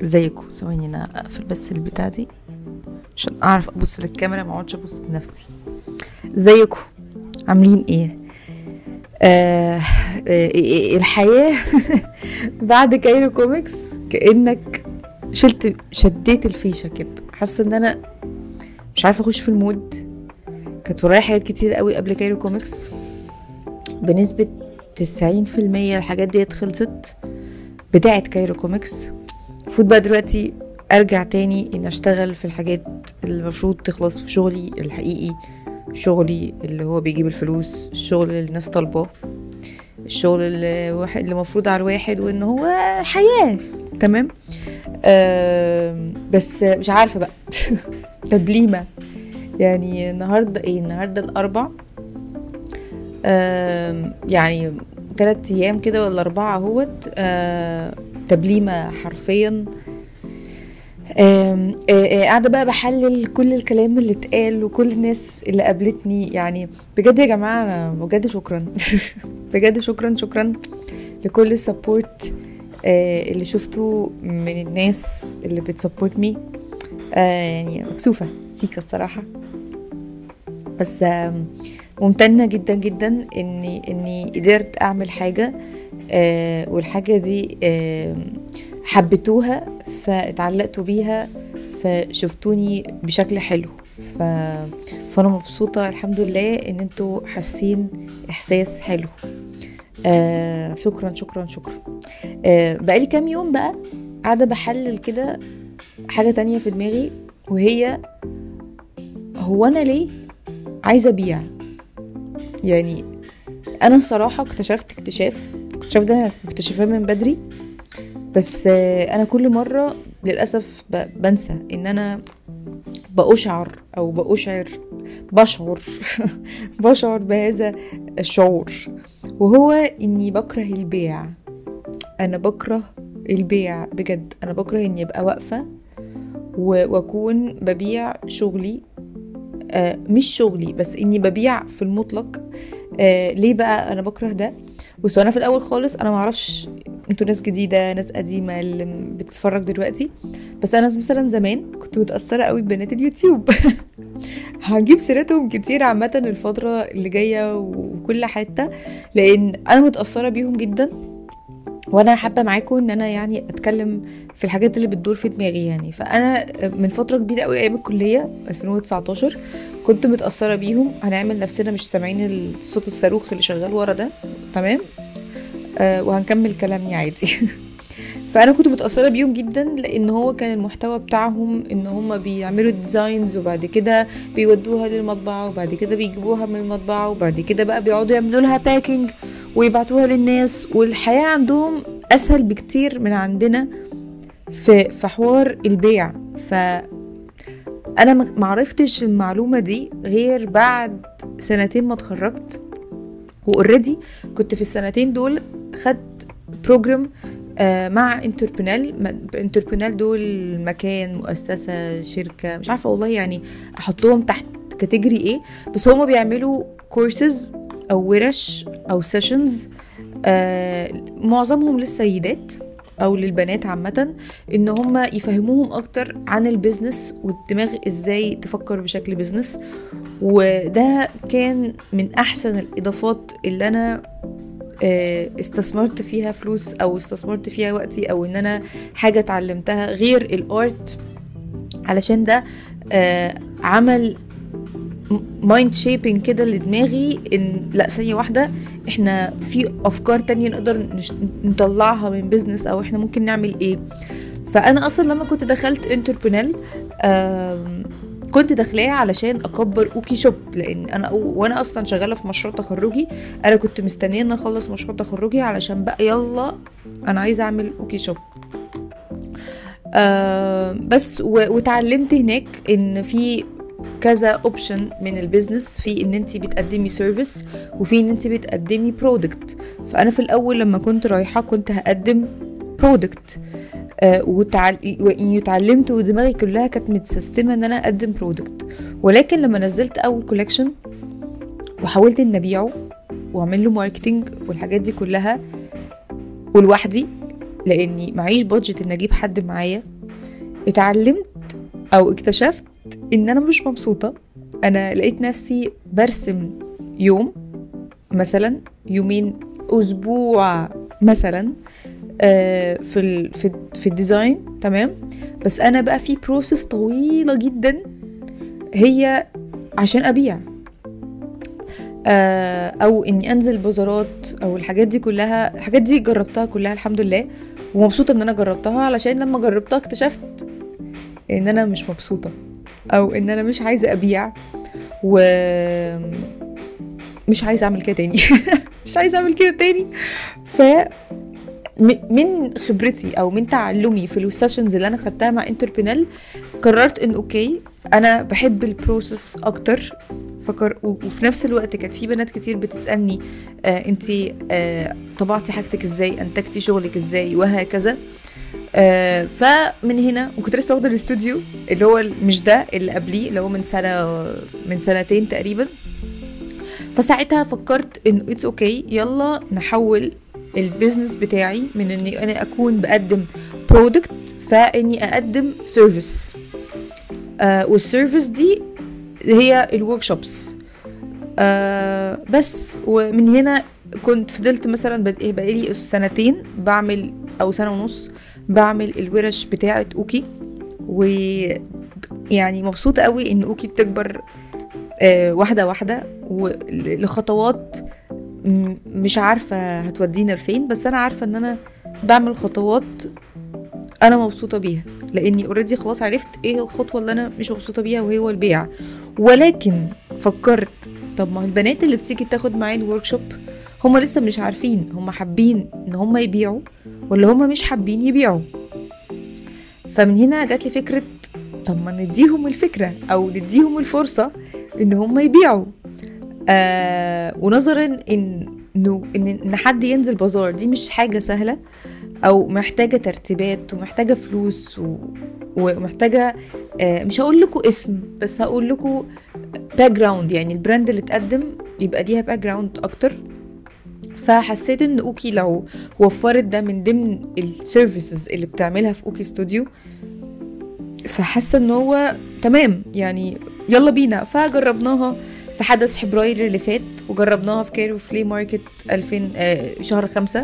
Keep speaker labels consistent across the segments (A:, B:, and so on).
A: ازيكم؟ ثواني انا اقفل بس البتاع دي عشان اعرف ابص للكاميرا، ما اقعدش ابص لنفسي. ازيكم؟ عاملين ايه؟ الحياه بعد كايرو كوميكس كانك شديت الفيشه كده. حاسه ان انا مش عارفه اخش في المود. كانت ورايا حاجات كتير قوي قبل كايرو كوميكس، بنسبه 90% الحاجات دي خلصت بتاعت كايرو كوميكس. المفروض بقى دلوقتي ارجع تاني ان اشتغل في الحاجات اللي المفروض تخلص، في شغلي الحقيقي، شغلي اللي هو بيجيب الفلوس، الشغل اللي الناس طالباه، الشغل اللي مفروض على الواحد، وان هو حياة. تمام. بس مش عارفة بقى تبليمة يعني. النهاردة ايه؟ النهاردة الاربع، يعني 3 ايام كده ولا 4 اهوت. تبليمة حرفيا. قاعدة بقى بحلل كل الكلام اللي اتقال وكل الناس اللي قابلتني. يعني بجد يا جماعة انا بجد شكرا بجد شكرا لكل السبورت اللي شفته من الناس اللي بتسبورت مي. يعني مكسوفة سيكا الصراحة، بس ممتنة جدا جدا اني قدرت اعمل حاجة، والحاجة دي حبيتوها فاتعلقتوا بيها فشفتوني بشكل حلو. فانا مبسوطة الحمد لله ان انتوا حاسين احساس حلو. شكرا. بقالي كام يوم بقى قاعدة بحلل كده حاجة تانية في دماغي، وهي هو انا ليه عايزة ابيع؟ يعني انا الصراحة اكتشفت اكتشاف ده انا مكتشفاه من بدري، بس انا كل مرة للأسف بنسى ان انا بشعر بهذا الشعور، وهو اني بكره البيع. انا بكره البيع بجد. انا بكره اني ابقى واقفة واكون ببيع شغلي، مش شغلي بس اني ببيع في المطلق. ليه بقى انا بكره ده؟ بس انا في الاول خالص انا معرفش انتوا ناس جديدة ناس قديمة اللي بتتفرج دلوقتي، بس انا مثلا زمان كنت متأثرة قوي ببنات اليوتيوب هنجيب سيرتهم كتير عامة الفترة اللي جاية وكل حتة، لان انا متأثرة بيهم جدا، وانا حابة معاكم ان انا يعني اتكلم في الحاجات اللي بتدور في دماغي. يعني فانا من فترة كبيرة قوي ايام الكلية 2019 كنت متأثرة بيهم. هنعمل نفسنا مش سامعين الصوت الصاروخ اللي شغال ورا ده، تمام؟ وهنكمل كلامي عادي فانا كنت متأثرة بيهم جدا، لان هو كان المحتوى بتاعهم ان هم بيعملوا ديزاينز وبعد كده بيودوها للمطبعة وبعد كده بيجيبوها من المطبعة وبعد كده بقى بيقعدوا يعملوا لها باكينج ويبعتوها للناس، والحياة عندهم اسهل بكتير من عندنا في حوار البيع. انا معرفتش المعلومة دي غير بعد 2 ما اتخرجت، واوريدي كنت في السنتين دول خدت بروجرام مع انتربرينال دول مكان، مؤسسة، شركة، مش عارفة والله يعني احطهم تحت كاتيجوري ايه، بس هما بيعملوا كورسز او ورش او سيشنز، معظمهم للسيدات او للبنات عامة، ان هما يفهموهم اكتر عن البيزنس والدماغ ازاي تفكر بشكل بيزنس. وده كان من احسن الاضافات اللي انا استثمرت فيها فلوس او استثمرت فيها وقتي، او ان انا حاجة اتعلمتها غير الارت، علشان ده عمل مايند شيبينج كده لدماغي. ان لا، ثانية واحدة، احنا في افكار تانية نقدر نطلعها من بيزنس، او احنا ممكن نعمل ايه. فانا اصلا لما كنت دخلت انتربرينال كنت داخلاه علشان اكبر اوكي شوب، لان وانا اصلا شغاله في مشروع تخرجي. انا كنت مستنيه ان اخلص مشروع تخرجي علشان بقى يلا انا عايزه اعمل اوكي شوب. بس وتعلمت هناك ان في كذا اوبشن من البيزنس، في ان انتي بتقدمي سيرفيس وفي ان انتي بتقدمي برودكت. فانا في الاول لما كنت رايحه كنت هقدم برودكت، وتعلمت ودماغي كلها كانت متسيستمه ان انا اقدم برودكت. ولكن لما نزلت اول كولكشن وحاولت ان ابيعه واعمل له ماركتنج والحاجات دي كلها ولوحدي، لاني معيش بادجت ان اجيب حد معايا، اتعلمت او اكتشفت ان انا مش مبسوطة. انا لقيت نفسي برسم يوم مثلا، يومين، اسبوع مثلا في الديزاين، تمام، بس انا بقى في بروسس طويلة جدا هي عشان ابيع او اني انزل بازارات او الحاجات دي كلها. الحاجات دي جربتها كلها الحمد لله، ومبسوطة ان انا جربتها، علشان لما جربتها اكتشفت ان انا مش مبسوطة او ان انا مش عايزة ابيع ومش عايزة اعمل كده تاني. مش عايزة اعمل كده تاني. ف من خبرتي او من تعلمي في السيشنز اللي انا خدتها مع انتربينال، قررت ان اوكي انا بحب البروسس اكتر. وفي نفس الوقت كانت في بنات كتير بتسألني انتي طبعتي حاجتك ازاي، انتجتي شغلك ازاي، وهكذا. فمن هنا، وكنت لسه واخده الاستوديو اللي هو مش ده، اللي قبليه اللي هو من سنتين تقريبا. فساعتها فكرت انه اتس اوكي، يلا نحول البيزنس بتاعي من اني انا اكون بقدم برودكت فاني اقدم سيرفيس. والسيرفيس دي هي الوركشوبس. بس ومن هنا كنت فضلت مثلا بقالي سنتين بعمل او سنة ونص بعمل الورش بتاعة اوكي، ويعني مبسوطة قوي ان اوكي بتكبر واحدة واحدة ولخطوات مش عارفة هتودينا لفين، بس انا عارفة ان انا بعمل خطوات انا مبسوطة بيها، لاني اوريدي خلاص عرفت ايه الخطوة اللي انا مش مبسوطة بيها، وهي هو البيع. ولكن فكرت طب ما البنات اللي بتيجي تاخد معايا الوركشوب هم لسه مش عارفين هم حابين ان هم يبيعوا ولا هم مش حابين يبيعوا. فمن هنا جات لي فكرة طب ما نديهم الفكرة او نديهم الفرصة ان هم يبيعوا. ونظرا ان حد ينزل بازار دي مش حاجة سهلة، او محتاجة ترتيبات ومحتاجة فلوس ومحتاجة مش هقول لكم اسم، بس هقول لكم باك جراوند، يعني البراند اللي تقدم يبقى ليها باك جراوند اكتر. فحسيت ان اوكي لو وفرت ده من ضمن السيرفيسز اللي بتعملها في اوكي ستوديو، فحاسه ان هو تمام يعني يلا بينا. فجربناها في حدث فبراير اللي فات، وجربناها في كايرو فلي ماركت 2000 شهر 5،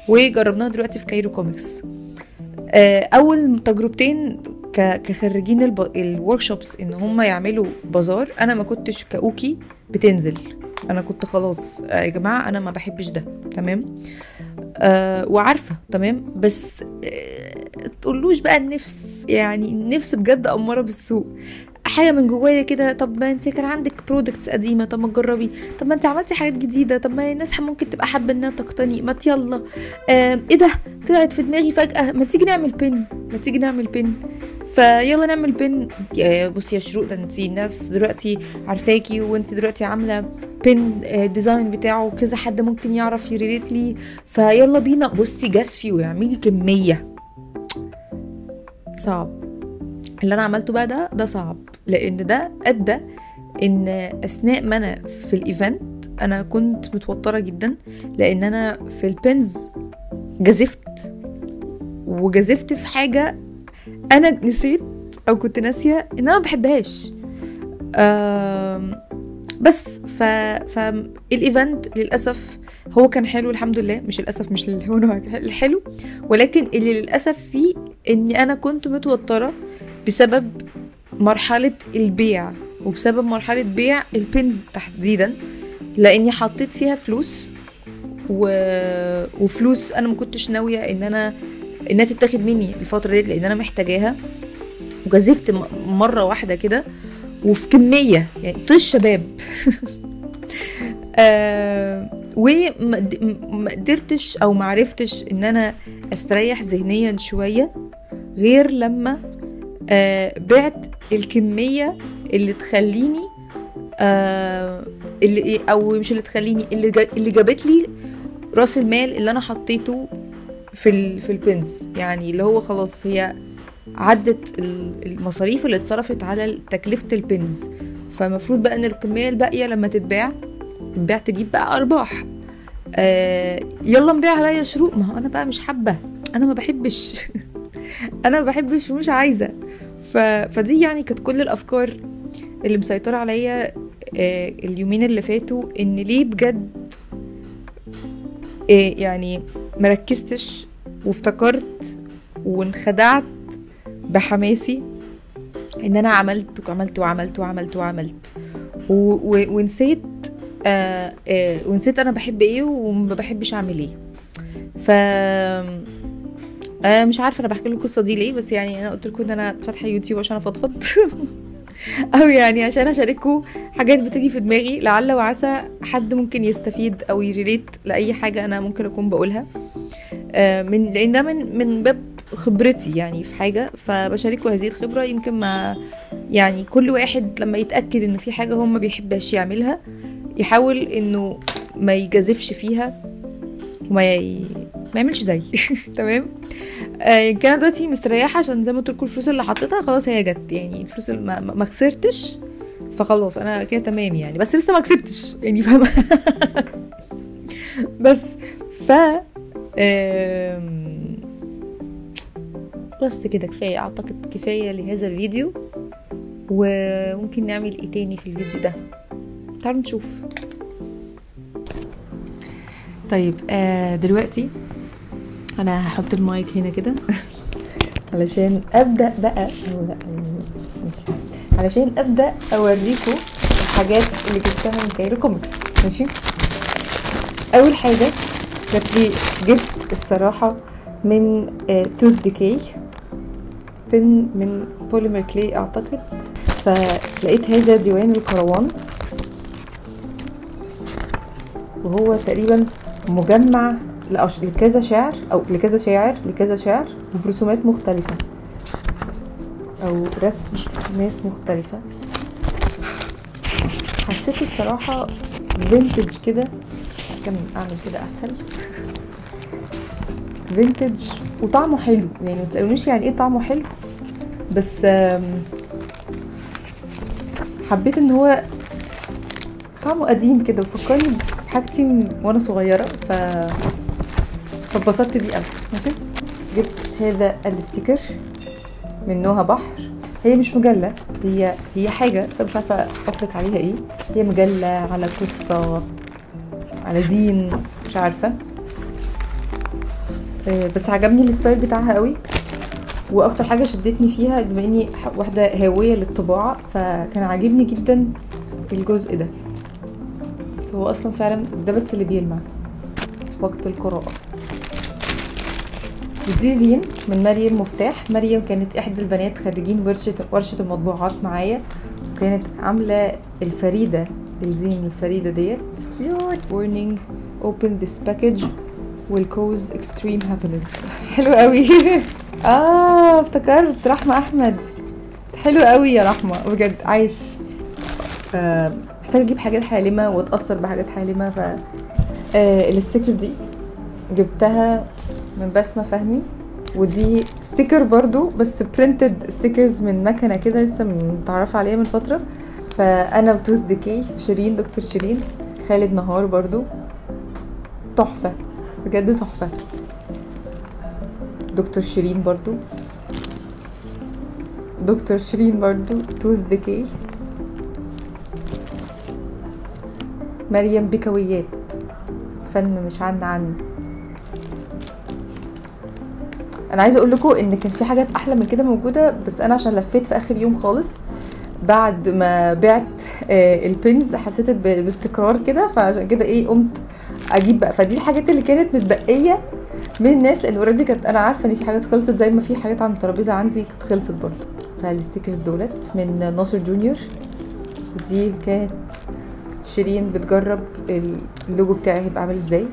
A: وجربناها دلوقتي في كايرو كوميكس. اول تجربتين كخريجين الوركشوبس ان هم يعملوا بازار، انا ما كنتش كاوكي بتنزل، انا كنت خلاص يا جماعه انا ما بحبش ده، تمام. وعارفه تمام، بس تقولوش بقى النفس، يعني النفس بجد اماره بالسوء، حاجه من جوايا كده. طب ما انت كان عندك برودكتس قديمه، طب ما تجربي، طب ما انت عملتي حاجات جديده، طب ما الناس ممكن تبقى حابه انها تقتني، ما يلا ايه ده طلعت في دماغي فجاه، ما تيجي نعمل بين، ما تيجي نعمل بين. فيلا نعمل بين. بصي يا شروق، ده انت الناس دلوقتي عارفاكي، وانت دلوقتي عامله بين ديزاين بتاعه كذا حد ممكن يعرف يريليت لي، فيلا بينا. بصي جسفي ويعملي كميه. صعب اللي انا عملته بقى، ده صعب، لان ده ادى ان اثناء ما انا في الايفنت انا كنت متوتره جدا، لان انا في البنز جزفت في حاجه انا نسيت او كنت ناسيه ان انا ما بحبهاش. بس فالايفنت للاسف هو كان حلو الحمد لله، مش للاسف، مش هو الحلو، ولكن اللي للاسف فيه اني انا كنت متوتره بسبب مرحله البيع، وبسبب مرحله بيع البنز تحديدا، لاني حطيت فيها فلوس وفلوس انا ما كنتش ناويه انها تتاخد مني الفتره دي، لان انا محتاجاها. وجزفت مره واحده كده وفي كميه يعني طش شباب. وما قدرتش او ما عرفتش ان انا استريح ذهنيا شويه غير لما بعت الكميه اللي تخليني اللي او مش اللي تخليني اللي جابت لي راس المال اللي انا حطيته في البنز، يعني اللي هو خلاص هي عدت المصاريف اللي اتصرفت على تكلفة البنز، فمفروض بقى ان الكمية الباقية لما تتباع تجيب بقى ارباح. يلا نبيعها بقى يا شروق. ما هو انا بقى مش حابة، انا ما بحبش. انا ما بحبش ومش عايزه. فدي يعني كانت كل الافكار اللي مسيطره عليا اليومين اللي فاتوا، ان ليه بجد يعني مركزتش وافتكرت وانخدعت بحماسي ان انا عملت وعملت وعملت وعملت وعملت ونسيت ونسيت انا بحب ايه وما بحبش اعمل ايه. ف مش عارفه انا بحكي لكم القصه دي ليه، بس يعني انا قلت لكم ان انا فاتحه يوتيوب عشان افضفض او يعني عشان اشارككم حاجات بتيجي في دماغي، لعل وعسى حد ممكن يستفيد او يريليت لاي حاجه انا ممكن اكون بقولها، لان ده من باب خبرتي يعني في حاجه، فبشارككم هذه الخبره. يمكن ما يعني كل واحد لما يتاكد ان في حاجه هو ما بيحبش يعملها يحاول انه ما يجازفش فيها وما يعملش زي تمام. يمكن انا دلوقتي مستريحه عشان زي ما قلت لكم الفلوس اللي حطيتها خلاص هي جت، يعني الفلوس اللي ما خسرتش، فخلاص انا كده تمام يعني، بس لسه ما كسبتش يعني فاهمه بس بس كده كفايه، اعتقد كفايه لهذا الفيديو، وممكن نعمل ايه تاني في الفيديو ده، تعالوا نشوف. طيب دلوقتي انا هحط المايك هنا كده علشان ابدا بقى علشان ابدا اوريكم الحاجات اللي جبتها من كايرو كوميكس. ماشي، اول حاجه جات لي جبت الصراحه من توث ديكاي بن من بوليمر كلاي اعتقد، فلقيت هذا ديوان الكروان، وهو تقريبا مجمع لكذا شعر او لكذا شعر برسومات مختلفة او رسم ناس مختلفة. حسيت الصراحة فينتج كده، كان اعمل كده اسهل، فينتج وطعمه حلو، يعني ما تسألونيش يعني ايه طعمه حلو، بس حبيت ان هو طعمه قديم كده وفكرني بحاجتي وانا صغيرة، فاتبسطت بيه قوي. ماشي، جبت هذا الستيكر من نوها بحر، هي مش مجلة، هي حاجة بس مش عارفة اطلق عليها ايه، هي مجلة على قصة على زين مش عارفة، بس عجبني الستايل بتاعها قوي، واكتر حاجة شدتني فيها بما اني واحدة هاوية للطباعة فكان عاجبني جدا الجزء ده، بس هو اصلا فعلا ده بس اللي بيلمع وقت القراءة. ودي زين من مريم مفتاح. مريم كانت احدى البنات خريجين ورشة المطبوعات معايا، وكانت عاملة الفريدة الزين الفريدة ديت كيوت. warning open this package will cause extreme happiness. حلو قوي افتكرت رحمة احمد، حلو قوي يا رحمة بجد، عايش. محتاجة اجيب حاجات حالمة واتأثر بحاجات حالمة. الستيكر دي جبتها من بسمة فهمي، ودي ستيكر برضو بس برينتد ستيكرز من مكنة كده لسه متعرف عليها من فترة. فانا وتوث ديكاي، شيرين دكتور شيرين، خالد نهار برضو تحفة بجد تحفة، دكتور شيرين برضو توث ديكاي، مريم بكويات فن مش عني. انا عايزه اقول لكم ان كان في حاجات احلى من كده موجوده، بس انا عشان لفيت في اخر يوم خالص بعد ما بعت البنز حسيت باستقرار كده، فعشان كده قمت اجيب بقى. فدي الحاجات اللي كانت متبقيه من الناس، لان اوريدي كانت انا عارفه ان في حاجات خلصت، زي ما في حاجات على الترابيزه عندي كانت خلصت برضه. فالستيكرز دولت من ناصر جونيور، ودي كانت شيرين بتجرب اللوجو بتاعي هيبقى عامل ازاي.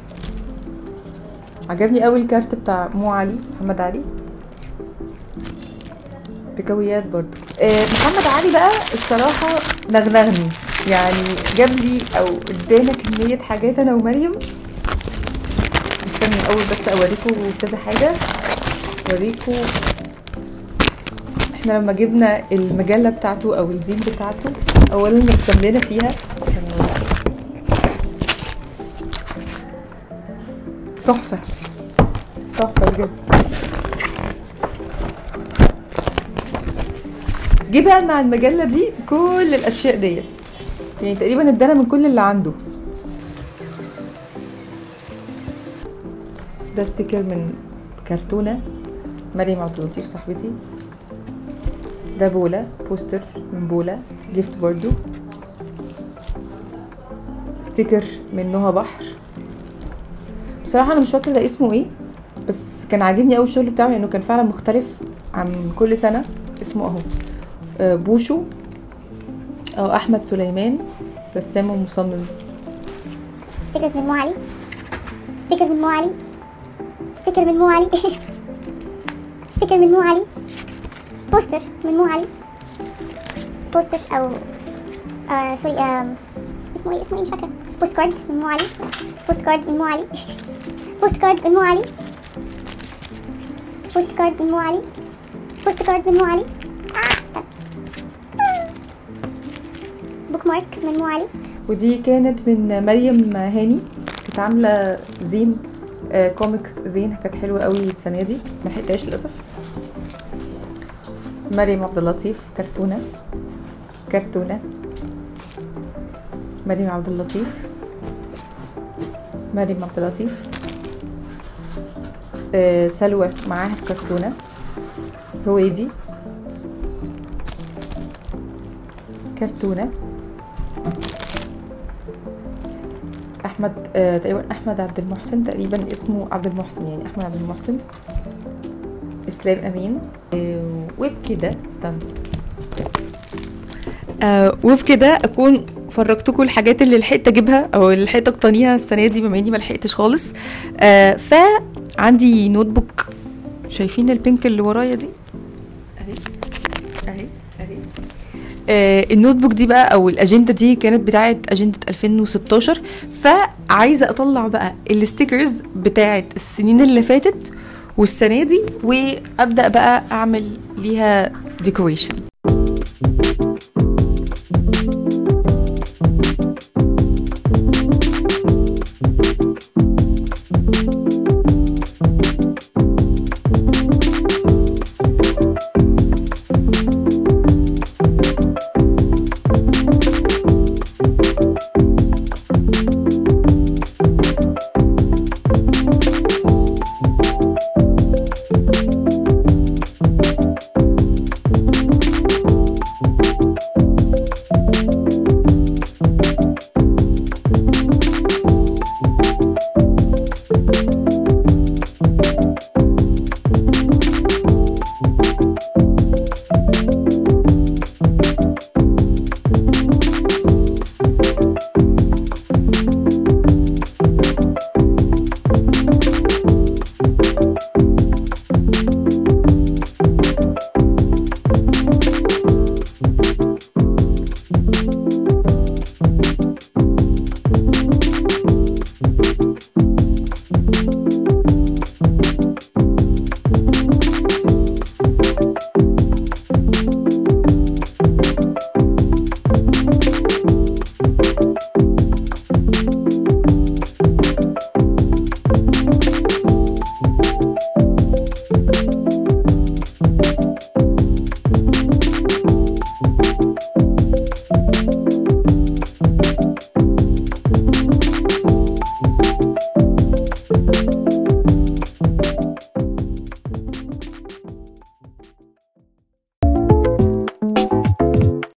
A: عجبني قوي الكارت بتاع محمد علي بكويات برضو. محمد علي بقى الصراحه نغنغني، يعني جاب لي او ادانا كميه حاجات انا ومريم. استني الاول بس اوريكم كذا حاجه، اوريكم احنا لما جبنا المجله بتاعته او الزين بتاعته اولا رسم لنا فيها تحفه بجد. جه بقى مع المجله دي كل الاشياء ديت، يعني تقريبا ادانا من كل اللي عنده. ده ستيكر من كرتونه مريم عبد اللطيف صاحبتي. ده بولا، بوستر من بولا جيفت برضو. ستيكر من نهى بحر. بصراحه انا مش فاكره ده اسمه ايه، بس كان عاجبني قوي الشغل بتاعه لانه كان فعلا مختلف عن كل سنه. اسمه اهو بوشو او احمد سليمان، رسام ومصمم.
B: ستيكرز من مو علي، ستيكر من مو علي، ستيكر من مو علي ستيكر من مو علي، بوستر من مو علي، بوستر او سوري اسمه ايه مش فاكره. بوست كارد من مو علي، بوست كارد من مو علي، بوست كارد من مو علي، بوست كارد من مو علي، بوست كارد من مو علي، بوك مارك من مو علي.
A: ودي كانت من مريم هاني، كانت عامله زين كوميك زين، كانت حلوه قوي السنه دي، ما لحقتهاش للاسف. مريم عبد اللطيف كرتونه، كرتونه مريم عبد اللطيف، مريم عبد اللطيف. سلوى معاها في كرتونه، هويدي كرتونه. احمد تقريبا احمد عبد المحسن، تقريبا اسمه عبد المحسن، يعني احمد عبد المحسن. اسلام امين. وبكده استنى وبكده اكون فرجتكم الحاجات اللي لحقت اجيبها او اللي لحقت اقتنيها السنه دي، بما اني ما لحقتش خالص. فعندي نوت بوك، شايفين البينك اللي ورايا دي اهي اهي اهي. النوت بوك دي بقى او الاجنده دي كانت بتاعه اجنده 2016، فعايزه اطلع بقى الستيكرز بتاعه السنين اللي فاتت والسنه دي، وابدا بقى اعمل ليها ديكوريشن.